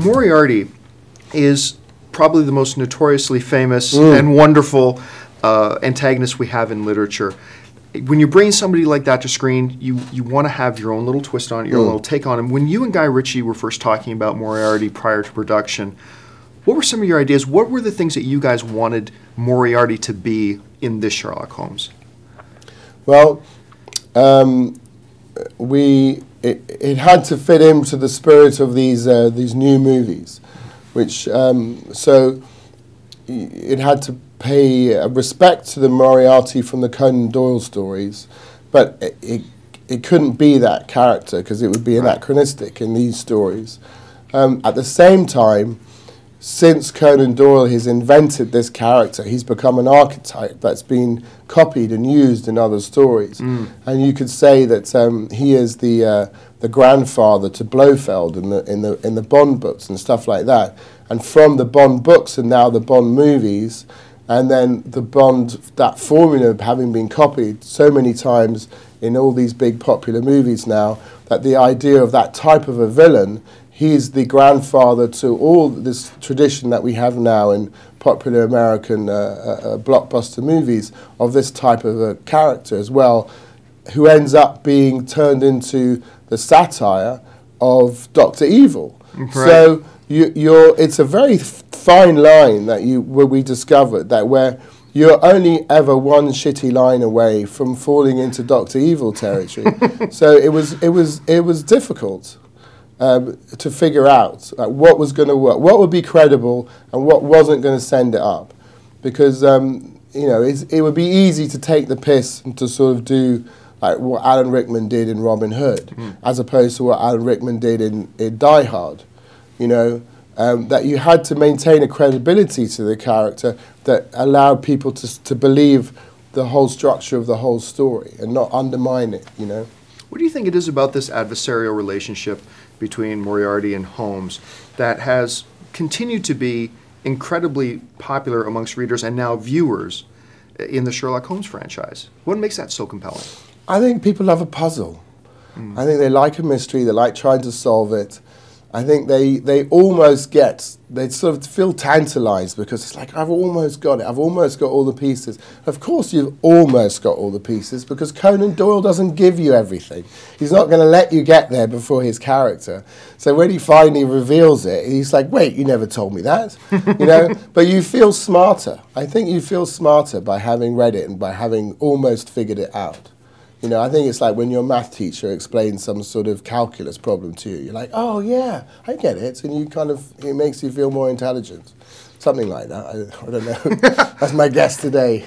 Moriarty is probably the most notoriously famous and wonderful antagonist we have in literature. When you bring somebody like that to screen, you want to have your own little twist on it, your own little take on him. When you and Guy Ritchie were first talking about Moriarty prior to production, what were some of your ideas? What were the things that you guys wanted Moriarty to be in this Sherlock Holmes? Well, it had to fit into the spirit of these new movies, which so it had to pay respect to the Moriarty from the Conan Doyle stories, but it couldn't be that character because it would be anachronistic in these stories. At the same time, since Conan Doyle has invented this character, he's become an archetype that's been copied and used in other stories. And you could say that he is the grandfather to Blofeld in the Bond books and stuff like that. And from the Bond books and now the Bond movies, and then the Bond, that formula having been copied so many times in all these big popular movies now, that the idea of that type of a villain, he's the grandfather to all this tradition that we have now in popular American blockbuster movies of this type of a character as well, who ends up being turned into the satire of Dr. Evil. Right. So it's a very fine line that we discovered that where you're only ever one shitty line away from falling into Dr. Evil territory. So it was difficult to figure out what was going to work, what would be credible, and what wasn't going to send it up, because it would be easy to take the piss and to sort of do like what Alan Rickman did in Robin Hood, as opposed to what Alan Rickman did in Die Hard. That you had to maintain a credibility to the character that allowed people to believe the whole structure of the whole story and not undermine it. What do you think it is about this adversarial relationship between Moriarty and Holmes that has continued to be incredibly popular amongst readers and now viewers in the Sherlock Holmes franchise? What makes that so compelling? I think people love a puzzle. I think they like a mystery, they like trying to solve it. I think they sort of feel tantalized because it's like, I've almost got it, I've almost got all the pieces. Of course you've almost got all the pieces because Conan Doyle doesn't give you everything. He's not going to let you get there before his character. So when he finally reveals it, he's like, wait, you never told me that. But you feel smarter. I think you feel smarter by having read it and by having almost figured it out. I think it's like when your math teacher explains some sort of calculus problem to you. You're like, oh, yeah, I get it. And it makes you feel more intelligent. Something like that. I don't know. That's my guess today.